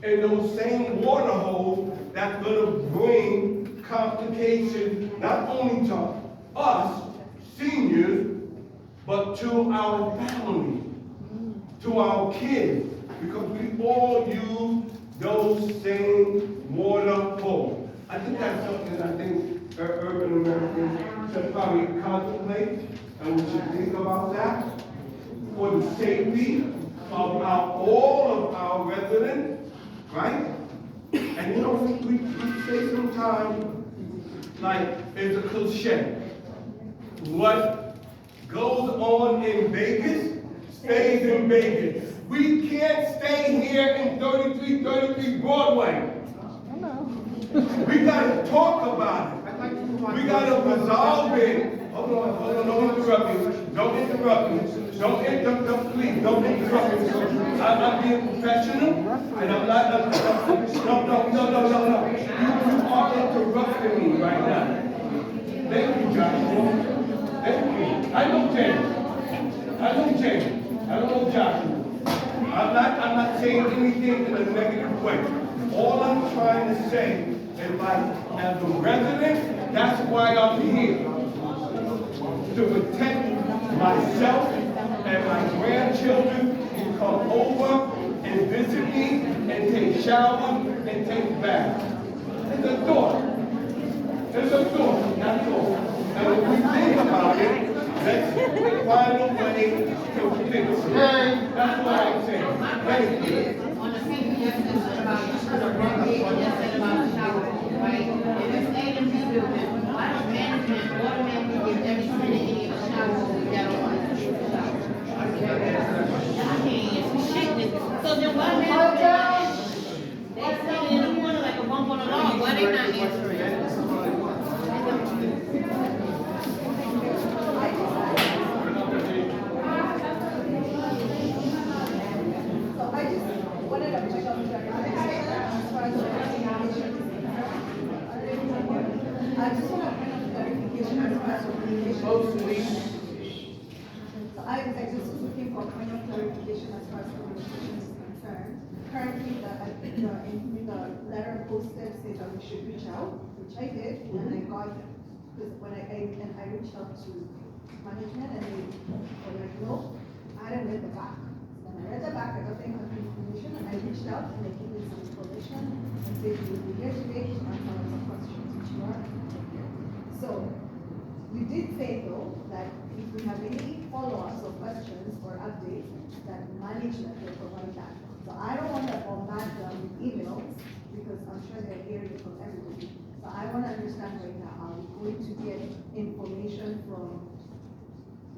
in those same water holes that's gonna bring complications not only to us, seniors, but to our family, to our kids, because we all use those same water holes. I think that's something I think urban Americans should probably contemplate, and we should think about that for the safety of all of our residents, right? And you know, we say sometimes, like, it's a cliche. What goes on in Vegas stays in Vegas. We can't stay here in 3333 Broadway. We gotta talk about it. We gotta resolve it. Hold on, don't interrupt me. Don't interrupt me. Don't interrupt, please, don't interrupt me. I'm being professional, and I'm not, no. You are interrupting me right now. Thank you, Joshua. Thank you. I know James. I don't know Joshua. I'm not saying anything in a negative way. All I'm trying to say is, like, as a resident, that's why I'm here. To protect myself and my grandchildren who come over and visit me and take showers and take baths. It's a thought. It's a thought, that's all. And if we think about it, let's find a way to fix it. That's what I'm saying. Thank you. On the same message about the shower, right? If it's stayed in this building, why don't management automatically give every tenant any of the showers that are on the shower? I can't answer shit. So then why management? They sitting in the corner like a bump on a log. Why they not answering? I just want to kind of clarification as far as communication. So I just was looking for a point of clarification as far as communication is concerned. Currently, the letter posted says that we should reach out, which I did, and I got, because when I reached out to management and they were like, no, I didn't read the back. When I read the back, I got the information, and I reached out and they gave me some information and said you will be here today to answer some questions, which you are. So, you did say though, that if we have any follow-ups or questions or updates, that management will provide that. So I don't want to bombard them with emails, because I'm sure they're hearing from everybody. So I want to understand right now, are we going to get information from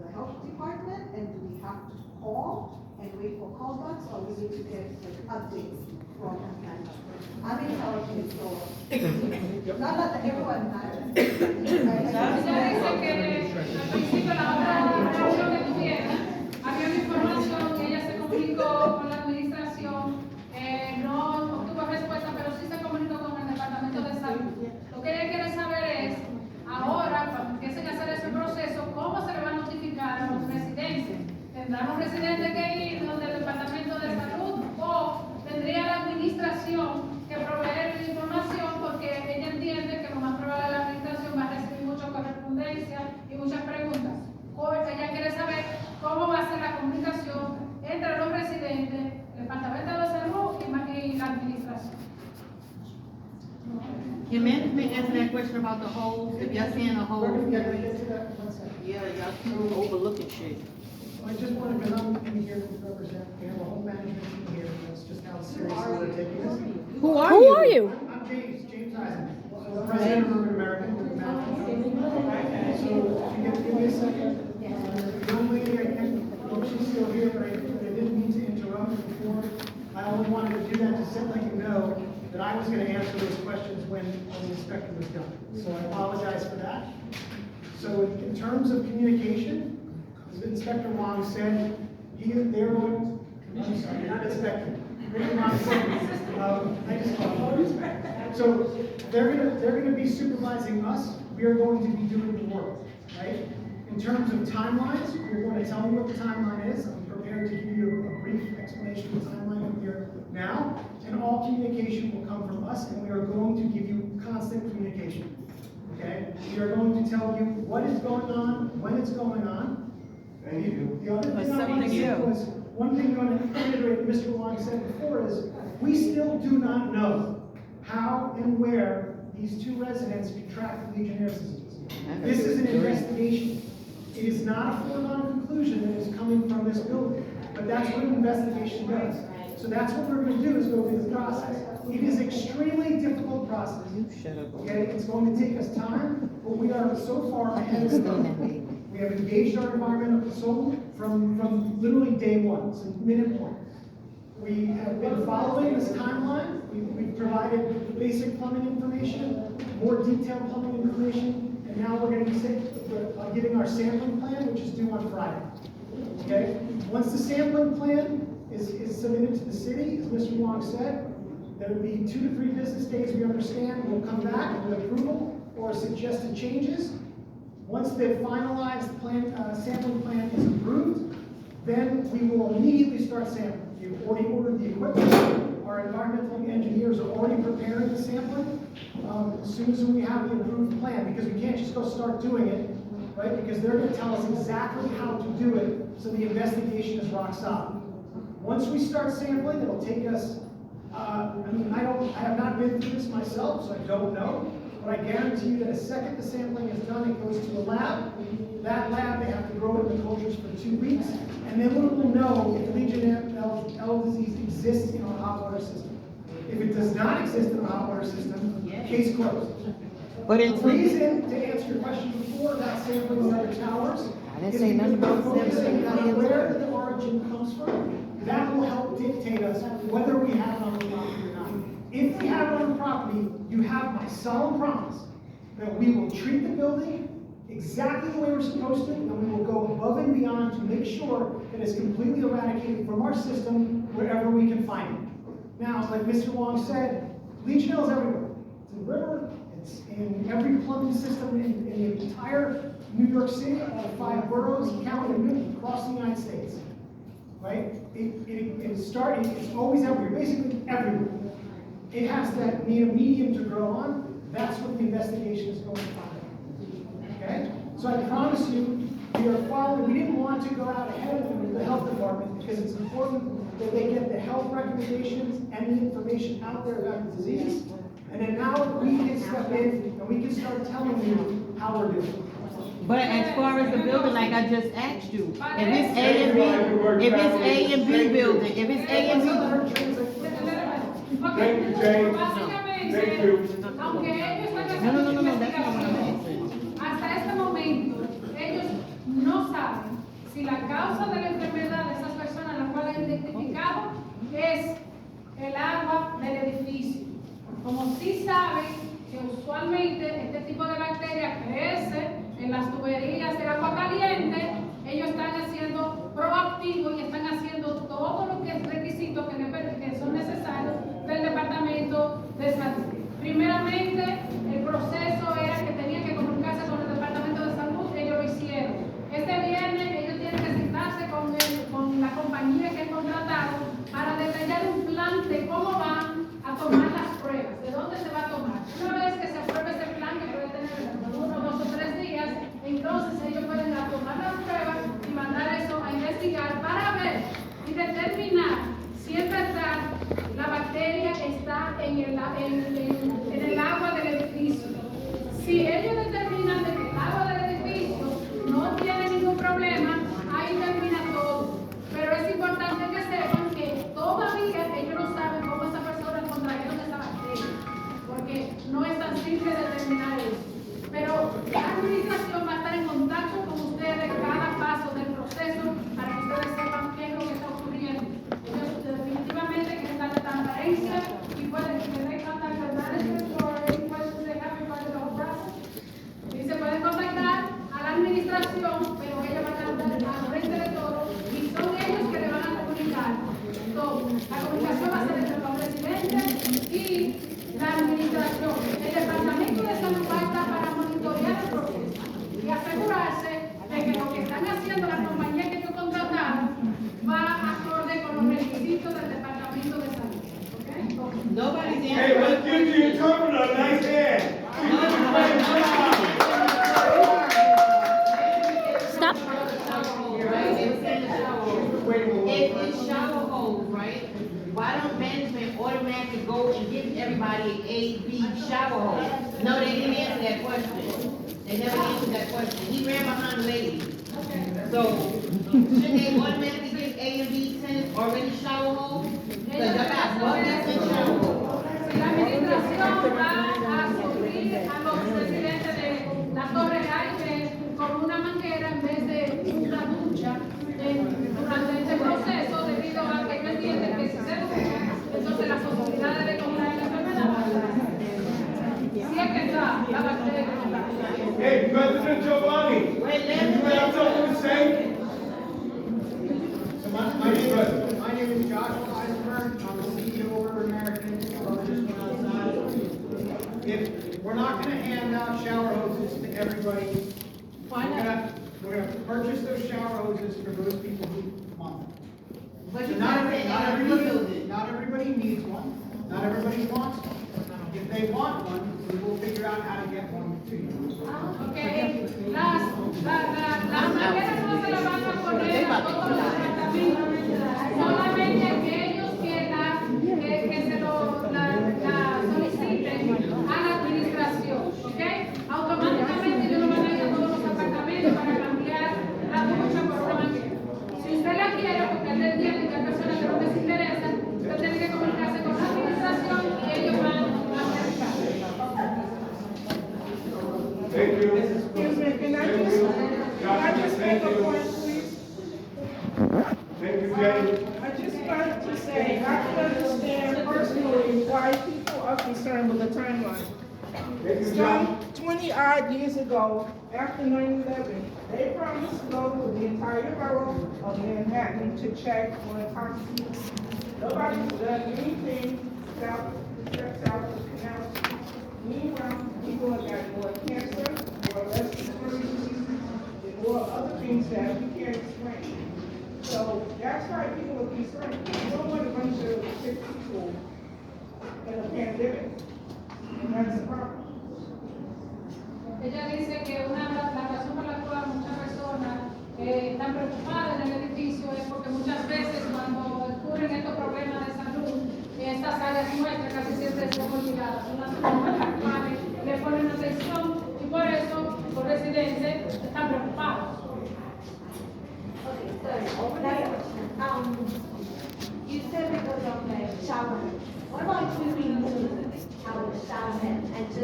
the health department, and do we have to call and wait for callbacks, or we need to get like updates from management? I'm in California, so not that everyone matters. Ella dice que al principio la otra reunión que tuvieron, había una información que ella se comunicó con la administración, no obtuvo respuesta, pero sí se comunicó con el Departamento de Salud. Lo que ella quiere saber es, ahora, cuando empiecen a hacer ese proceso, ¿cómo se le va a notificar a los residentes? ¿Tendrán un residente que ir donde el Departamento de Salud, o tendría la administración que proveer la información, porque ella entiende que lo más probable la administración va a recibir mucha correspondencia y muchas preguntas? Ella quiere saber cómo va a ser la comunicación entre los residentes, el Departamento de Salud y la administración. Can management answer that question about the holes? If y'all seeing a hole, Yeah, can I get to that one second? yeah, y'all still overlooking shit. I just want to, because I'm in here to represent, we have a whole management team here, and that's just how seriously we're taking this. Who are you? I'm James Eisenman, so the president of Urban American, with the management. So, if you give me a second, the young lady, I think, she's still here, but I didn't mean to interrupt her before. I only wanted to do that to let you know that I was going to answer those questions when the inspector was done. So I apologize for that. So in terms of communication, as Inspector Wong said, they're going, I'm sorry, not Inspector. Wong said, I just called him. So they're gonna be supervising us. We are going to be doing the work, right? In terms of timelines, we're going to tell you what the timeline is. I'm prepared to give you a brief explanation of the timeline here now. And all communication information will come from us, and we are going to give you constant communication. Okay? We are going to tell you what is going on, when it's going on. Thank you. The other thing I want to say was, one thing I want to reiterate what Mr. Wong said before is, we still do not know how and where these two residents contracted Legionnaires' disease. This is an investigation. It is not a foregone conclusion that is coming from this building, but that's what an investigation does. So that's what we're going to do, is go through the process. It is extremely difficult process. Okay, it's going to take us time, but we are so far ahead of schedule. We have engaged our environmental consultant from literally day one, since minute one. We have been following this timeline. We've provided basic plumbing information, more detailed plumbing information, and now we're going to be giving our sampling plan, which is due on Friday. Okay? Once the sampling plan is submitted to the city, as Mr. Wong said, there will be 2 to 3 business days, we understand. We'll come back with approval or suggested changes. Once the finalized plan, sampling plan is approved, then we will immediately start sampling. We've already ordered the equipment. Our environmental engineers are already preparing the sampling. As soon as we have the approved plan, because we can't just go start doing it, right? Because they're going to tell us exactly how to do it, so the investigation is rock solid. Once we start sampling, it'll take us, I have not been through this myself, so I don't know. But I guarantee you that the second the sampling is done, it goes to a lab. That lab, they have to grow in the cultures for 2 weeks, and then we will know if Legionella disease exists in our hot water system. If it does not exist in our hot water system, case closed. But The it's reason, to answer your question before about sampling the other towers, didn't is say nothing because about we're focusing sampling on the where other. the origin comes from. That will help dictate us whether we have it on the property or not. If we have it on the property, you have my solemn promise that we will treat the building exactly the way we're supposed to, and we will go above and beyond to make sure that it's completely eradicated from our system wherever we can find it. Now, like Mr. Wong said, Legionella is everywhere. It's in the river, it's in every plumbing system in the entire New York City, all 5 boroughs, county, and Newton, across the United States. Right? It's always everywhere, basically everywhere. It has to need a medium to grow on. That's what the investigation is going to find out. Okay? So I promise you, we are following. We didn't want to go out ahead of the health department because it's important that they get the health recommendations and the information out there about the disease. And then now we can step in and we can start telling you how we're doing. But as far as the building, like I just asked you, if it's A and B, if it's A and B building, if it's A and B. Thank you, James. Thank you. Aunque ellos vayan a No, hacer no, no, no, su that's not what I'm investigación, asking. hasta este momento, ellos no saben si la causa de la enfermedad de esas personas, la cual han identificado, es el agua del edificio. Como sí saben que usualmente este tipo de bacteria crece en las tuberías de agua caliente, ellos están haciendo proactivo y están haciendo todo lo que es requisito que son necesarios del Departamento de Salud. Primeramente, el proceso era que tenían que comunicarse con el Departamento de Salud, ellos lo hicieron. Este viernes ellos tienen que sentarse con la compañía que han contratado para detallar un plan de cómo van a tomar las pruebas, de dónde se va a tomar. Una vez que se apruebe ese plan, que puede tener 1, 2 o 3 días, entonces ellos pueden tomar las pruebas y mandar eso a investigar para ver y determinar si en verdad la bacteria está en el agua del edificio. Si ellos determinan de que el agua del edificio no tiene ningún problema, ahí termina todo. Pero es importante que sepan que todavía ellos no saben cómo esas personas contrajeron esa bacteria, porque no es tan simple determinar eso. Pero la administración va a estar en contacto con ustedes cada paso del proceso para que ustedes sepan qué es lo que está ocurriendo. Ellos definitivamente quieren darle transparencia y pueden que they contact the management or any questions they have regarding the whole process. Nobody's Hey, answering. let's give the interpreter a nice hand. Stop. If it's shower hose, right, why don't management automatically go and give everybody an A, B shower hose? No, they didn't answer that question. They never answered that question. He ran behind the lady. So, shouldn't they automatically give A and B tenants already shower hose? Because y'all got buckets and shower hose. Si la administración va a suplir a los residentes de la Torre Jaime con una manguera en vez de una ducha durante este proceso, debido a que no entienden que si se ducha, entonces las posibilidades de contraer la enfermedad van a ser. Si es que está la bacteria. Hey, President Giovanni, you have something to say? So my name is Joshua Eisenberg, I'm the CEO of Urban American, just went outside. If, we're not gonna hand out shower hoses to everybody. Why not? We're gonna purchase those shower hoses for those people who want them. But So you not gotta say A and B building. everybody needs one, not everybody wants one. If they want one, we will figure out how to get one to you. Okay, las mangueras no se las van a poner a todos los apartamentos, solamente aquellos que se lo soliciten a la administración, ¿ok? Automáticamente ellos no van a ir a todos los apartamentos para cambiar la ducha por una manguera. Si usted la quiere, porque él entiende que hay personas que no les interesa, usted tiene que comunicarse con la administración y ellos van a hacer el cambio. Thank you. Excuse me, can I just make a point, please? Thank you, Jay. I just wanted to say, I can understand personally why people are concerned with the timeline. Thank you, John. Some 20-odd years ago, after 9/11, they promised to go to the entire borough of Manhattan to check on toxins. Nobody's done anything south of the canal. Meanwhile, people have got more cancer, more respiratory diseases, and more other things that we can't explain. So that's why people are concerned. We don't want a bunch of sick people in a pandemic, and that's the problem. Ella dice que la razón por la cual muchas personas están preocupadas en el edificio es porque muchas veces cuando ocurren estos problemas de salud, estas áreas nuestras casi siempre son olvidadas. Son las personas las cuales le ponen atención y por eso los residentes están preocupados. You said because of the shower. What about if we remove our shower head and just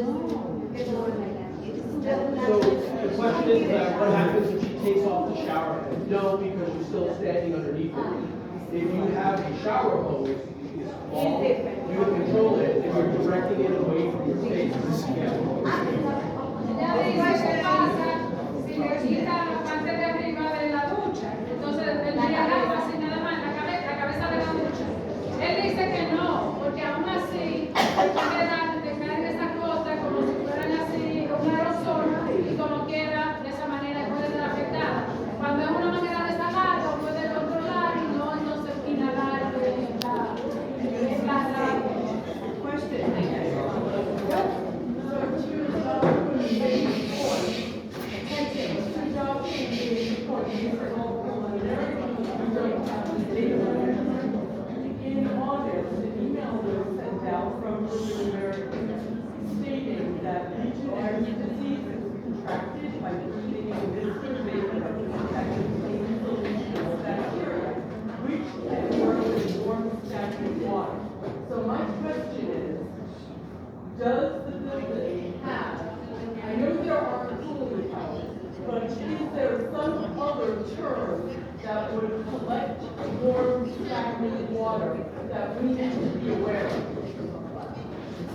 get the water like that? It's still not. So the question is, what happens if she takes off the shower head? No, because you're still standing underneath it. If you have a shower hose, it's small, you can control it, and you're directing it away from your face. Ella dice que pasa si le quita la parte de arriba de la ducha, entonces vendría el agua así nada más en la cabeza de la ducha. Él dice que no, porque aún así puede dejar esa cosa como si fueran así un aerosol y como quiera de esa manera puede ser afectada. Cuando es una manera de sacar, lo puede controlar y no entonces inhalar la In August, an email was sent out from Urban American stating that legion disease is contracted by the eating of this invasion of infected bacteria, which can work with warm stagnant water. So my question is, does the building have, I know there are cooling towers, but is there some other term that would collect warm stagnant water that we need to be aware of?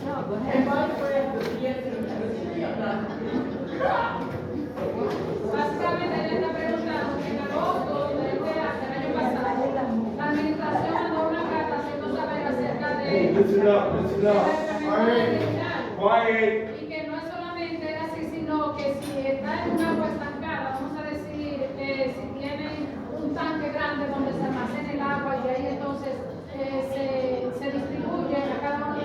And by the way, the answer to the three, I'm not. Básicamente ella está preguntando que en agosto del año pasado, la administración mandó una carta haciendo saber acerca de Listen up, listen up. Quiet, quiet. y que no es solamente así, sino que si está en un agua estancada, vamos a decir, si tienen un tanque grande donde se almacena el agua y ahí entonces se distribuye a cada uno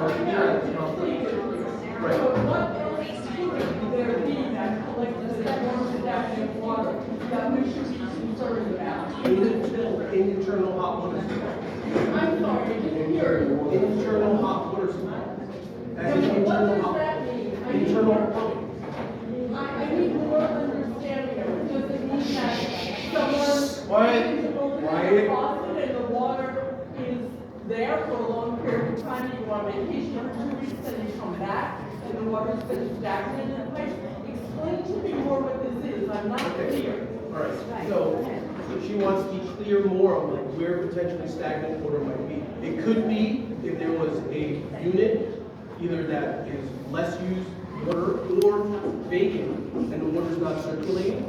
are here at this conference. Right. So what else could there be that collects that more stagnant water that we should be concerned about in this building? Internal hot water supply. I'm sorry, I didn't hear you. Internal hot water supply. As in What internal does hot, that mean? I need internal more- plumbing. I need more understanding of it. Does it mean that someone Quiet. is opening Quiet. the faucet and the water is there for a long period of time, you go on vacation for 2 weeks, and you come back, and the water's been stagnant in place? Explain to me more what this is, I'm not clear. All right, so she wants to be clear more on like where potentially stagnant water might be. It could be if there was a unit, either that is less used water or vacant and the water's not circulating.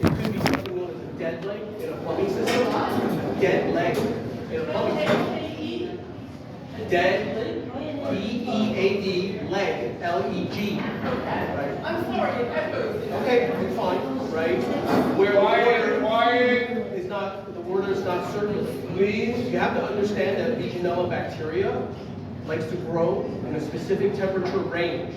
It could be something known as a dead leg in a plumbing system. A dead leg in a plumbing system. Dead, D-E-A-D, leg, L-E-G. Right? I'm sorry, it echoes. Okay, it's fine, right? Where the water is not, the water is not circulating. Please, you have to understand that Legionella bacteria likes to grow in a specific temperature range.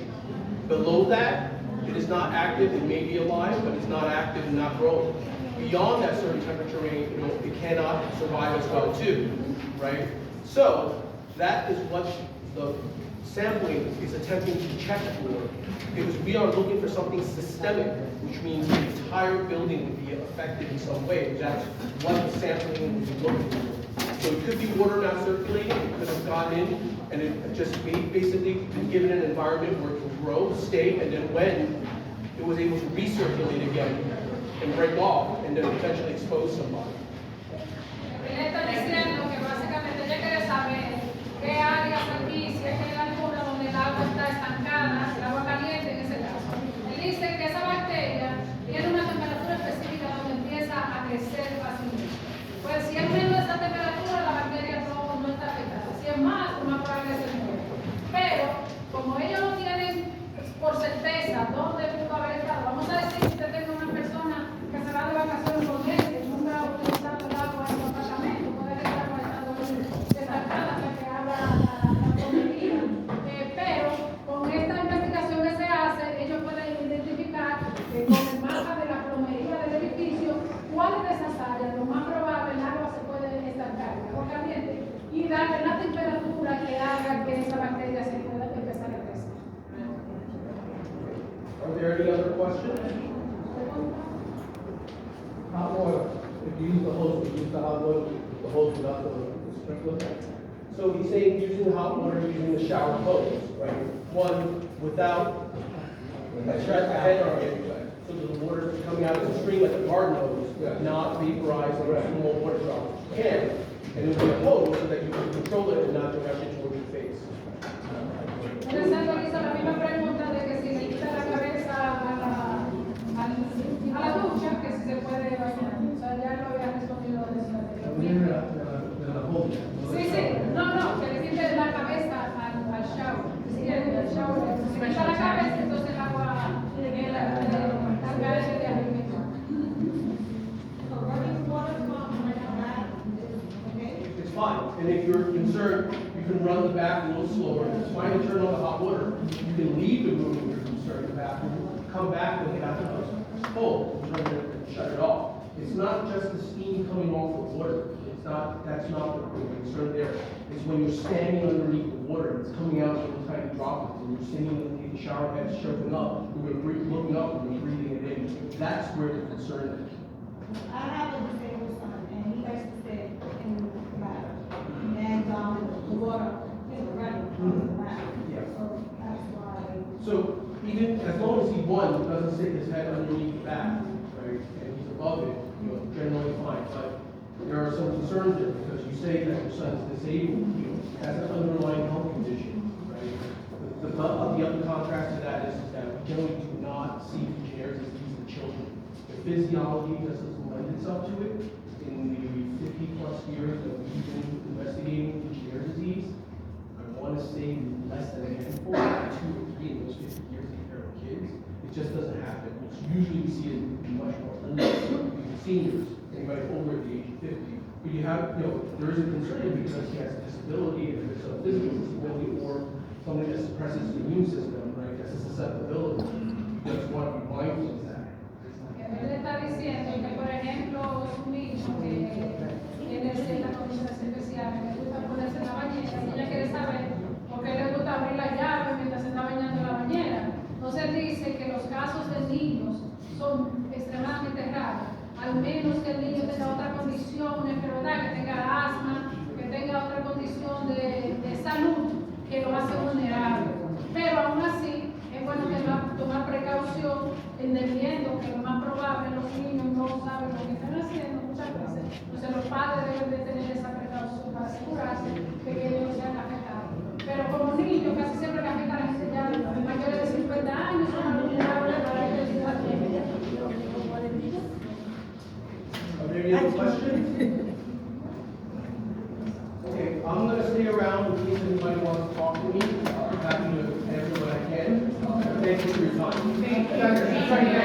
Below that, it is not active, it may be alive, but it's not active and not growing. Beyond that certain temperature range, it cannot survive as well too, right? So, that is what the sampling is attempting to check for, because we are looking for something systemic, which means the entire building would be affected in some way. That's what the sampling would be looking for. So it could be water not circulating, it could have gone in, and it just basically been given an environment where it can grow, stay, and then when it was able to recirculate again and break off, and then potentially expose somebody. Él está diciendo que básicamente ella quiere saber qué áreas aquí, si es que hay alguna donde el agua está estancada, el agua caliente en ese caso. Él dice que esa bacteria tiene una temperatura específica donde empieza a crecer fácilmente. Pues si es menos de esa temperatura, la bacteria no está afectada. Si es más, lo más probable es que se muere. Pero, como ellos no tienen por certeza dónde pudo haber estado, vamos a decir que usted tenga una persona que se va de vacaciones con meses, nunca ha utilizado el agua en su apartamento, puede que el agua estando estancada hasta que abra la plomería. Pero con esta investigación que se hace, ellos pueden identificar con el mapa de la plomería del edificio cuáles de esas áreas, lo más probable, el agua se puede estancar, el agua caliente, y darle la temperatura que haga que esa bacteria se pueda empezar a crecer. Are there any other questions? Hot water, if you use the hose, you use the hot water, the hose without the sprinkler. So he's saying using the hot water, using the shower hose, right? One, without a head on it, so that the water is coming out of the stream like a garden hose, not vaporizing or small water drops. You can, and it will be a hose so that you can control it and not direct it towards your face. Interesante que hizo la misma pregunta de que si se quita la cabeza a la ducha, que si se puede bañar. O sea, ya lo había respondido de eso anteriormente. The hose. Sí, sí, no, que le quite la cabeza al shower. Si el shower se quita la cabeza, entonces el agua carga de arriba. It's fine, and if you're concerned, you can run the bath a little slower. It's fine to turn on the hot water. You can leave the room if you're concerned, the bathroom, come back when the bathroom is full, turn it and shut it off. It's not just the steam coming off the water. That's not the concern there. It's when you're standing underneath the water, it's coming out little tiny droplets, and you're sitting underneath the shower head, shoving up, looking up and you're breathing it in. That's where the concern is. I have a disabled son, and he likes to stay in the bath. And, the water, running from the bath. Yeah. So that's why. So even as long as he, one, doesn't stick his head underneath the bath, right, and he's above it, generally fine. But there are some concerns there because you say that your son's disabled, has an underlying health condition, right? The other contrast to that is that we generally do not see Legionnaires' disease in children. The physiology just doesn't lend itself to it. In the 50+ years that we've been investigating Legionnaires' disease, I want to say less than a handful, 2 or 3 in those 50 years compared to kids. It just doesn't happen. Usually we see it in much more older seniors, anybody over the age of 50. But there is a concern because he has a disability, if it's a physical disability or al menos que el niño tenga otra condición, una enfermedad, que tenga asma, que tenga otra condición de salud que lo hace vulnerable. Pero aún así, es bueno tomar precaución, entendiendo que lo más probable los niños no saben lo que están haciendo muchas veces. Entonces los padres deben de tener esa precaución para asegurarse de que ellos no sean afectados. Pero como niños, casi siempre le afecta a la gente ya mayores de 50 años, son vulnerables para ellos. Are there any other questions? Okay, I'm gonna stay around in case anybody wants to talk to me. I'm happy to answer what I can. Thank you for your time. Thank you.